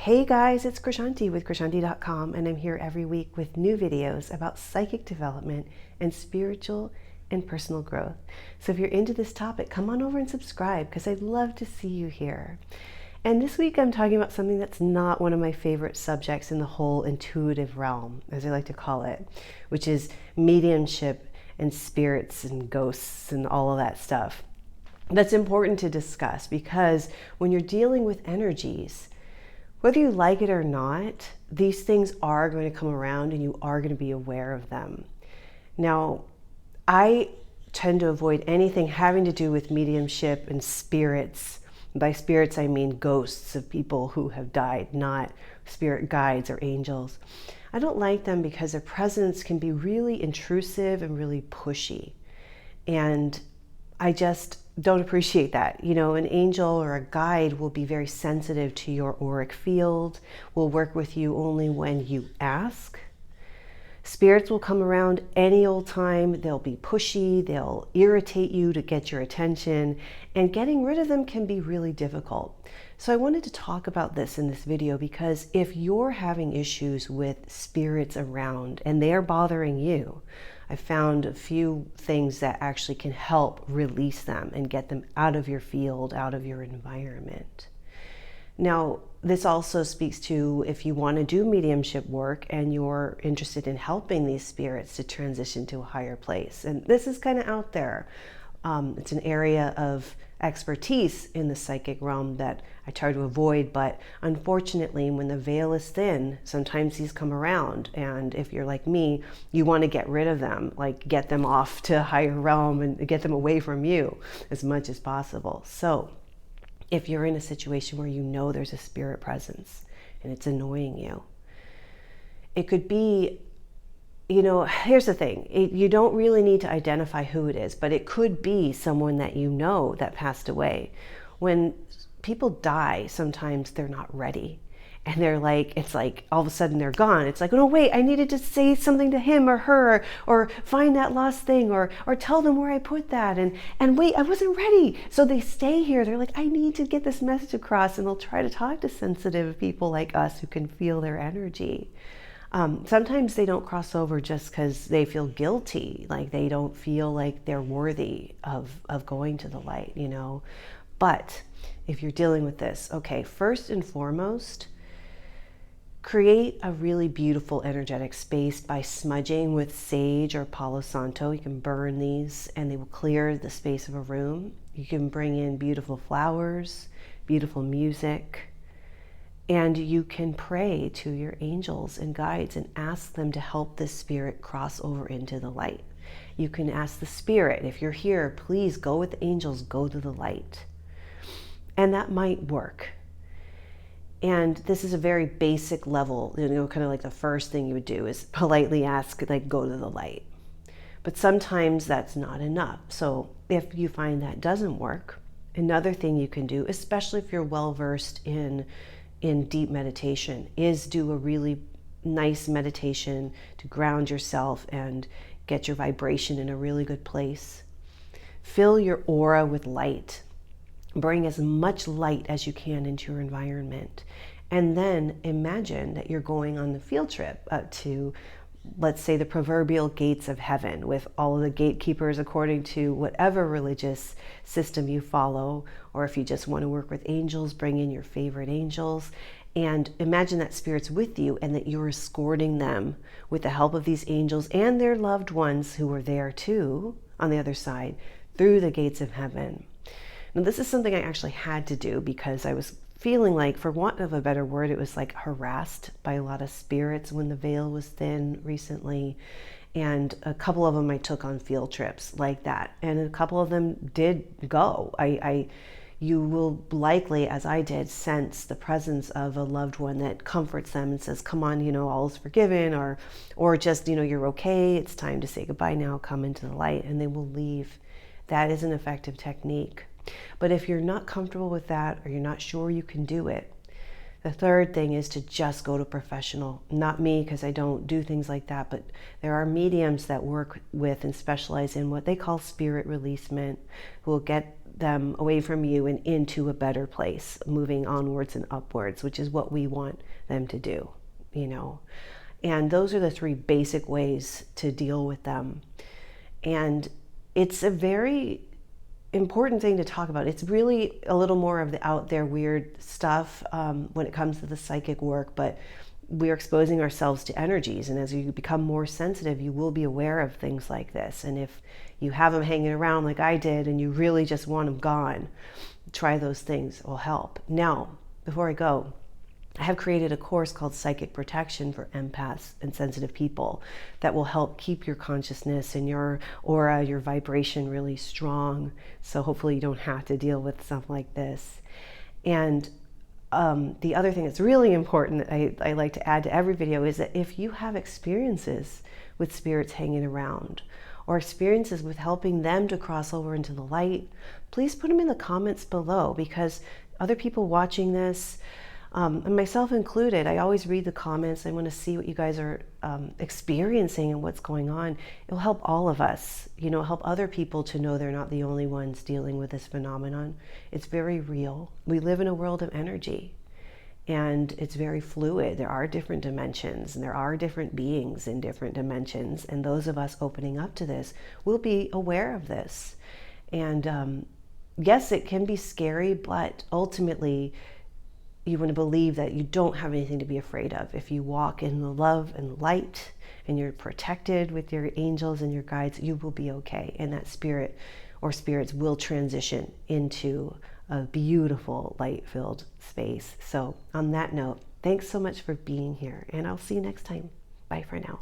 Hey guys, it's Krishanti with Krishanti.com, and I'm here every week with new videos about psychic development and spiritual and personal growth. So if you're into this topic, come on over and subscribe because I'd love to see you here. And this week I'm talking about something that's not one of my favorite subjects in the whole intuitive realm, as I like to call it, which is mediumship and spirits and ghosts and all of that stuff. That's important to discuss because when you're dealing with energies, whether you like it or not, these things are going to come around and you are going to be aware of them. Now, I tend to avoid anything having to do with mediumship and spirits. By spirits, I mean ghosts of people who have died, not spirit guides or angels. I don't like them because their presence can be really intrusive and really pushy. And I just don't appreciate that. You know, an angel or a guide will be very sensitive to your auric field, will work with you only when you ask. Spirits will come around any old time. They'll be pushy, they'll irritate you to get your attention, and getting rid of them can be really difficult. So I wanted to talk about this in this video because if you're having issues with spirits around and they're bothering you, I found a few things that actually can help release them and get them out of your field, out of your environment. Now, this also speaks to if you want to do mediumship work and you're interested in helping these spirits to transition to a higher place. And this is kind of out there. It's an area of expertise in the psychic realm that I try to avoid, but unfortunately when the veil is thin, sometimes these come around, and if you're like me, you want to get rid of them, like get them off to a higher realm and get them away from you as much as possible. So if you're in a situation where you know there's a spirit presence and it's annoying you, it could be, you know, here's the thing. You don't really need to identify who it is, but it could be someone that you know that passed away. When people die, sometimes they're not ready. And they're like, it's like all of a sudden they're gone. It's like, oh, no, wait, I needed to say something to him or her, or find that lost thing, or tell them where I put that. And wait, I wasn't ready. So they stay here. They're like, I need to get this message across. And they'll try to talk to sensitive people like us who can feel their energy. Sometimes they don't cross over just because they feel guilty, like they don't feel like they're worthy of going to the light, you know. But if you're dealing with this, okay, first and foremost, create a really beautiful energetic space by smudging with sage or palo santo. You can burn these and they will clear the space of a room. You can bring in beautiful flowers, beautiful music, and you can pray to your angels and guides and ask them to help this spirit cross over into the light. You can ask the spirit, if you're here, please go with the angels, go to the light. And that might work. And this is a very basic level, you know, kind of like the first thing you would do is politely ask, like, go to the light. But sometimes that's not enough. So if you find that doesn't work, another thing you can do, especially if you're well-versed in deep meditation, is do a really nice meditation to ground yourself and get your vibration in a really good place. Fill your aura with light. Bring as much light as you can into your environment. And then imagine that you're going on the field trip to, let's say, the proverbial gates of heaven with all of the gatekeepers according to whatever religious system you follow, or if you just want to work with angels, bring in your favorite angels and imagine that spirit's with you and that you're escorting them with the help of these angels and their loved ones who are there too on the other side through the gates of heaven. Now, this is something I actually had to do because I was feeling like, for want of a better word, it was like harassed by a lot of spirits when the veil was thin recently. And a couple of them I took on field trips like that. And a couple of them did go. You will likely, as I did, sense the presence of a loved one that comforts them and says, come on, you know, all is forgiven, or just, you know, you're okay. It's time to say goodbye now. Come into the light, and they will leave. That is an effective technique. But if you're not comfortable with that, or you're not sure you can do it, the third thing is to just go to a professional. Not me, because I don't do things like that, but there are mediums that work with and specialize in what they call spirit releasement, who will get them away from you and into a better place, moving onwards and upwards, which is what we want them to do, you know. And those are the three basic ways to deal with them. And it's a very important thing to talk about. It's really a little more of the out there weird stuff when it comes to the psychic work, but we're exposing ourselves to energies, and as you become more sensitive, you will be aware of things like this. And if you have them hanging around like I did and you really just want them gone, try those things. It will help. Now, before I go, I have created a course called Psychic Protection for empaths and sensitive people that will help keep your consciousness and your aura, your vibration really strong. So hopefully you don't have to deal with something like this. And the other thing that's really important that I like to add to every video is that if you have experiences with spirits hanging around or experiences with helping them to cross over into the light, please put them in the comments below, because other people watching this, and myself included, I always read the comments. I want to see what you guys are experiencing and what's going on. It'll help all of us, you know, help other people to know they're not the only ones dealing with this phenomenon. It's very real. We live in a world of energy, and it's very fluid. There are different dimensions, and there are different beings in different dimensions, and those of us opening up to this will be aware of this. And yes, it can be scary, but ultimately, you want to believe that you don't have anything to be afraid of. If you walk in the love and light and you're protected with your angels and your guides, you will be okay. And that spirit or spirits will transition into a beautiful light-filled space. So on that note, thanks so much for being here, and I'll see you next time. Bye for now.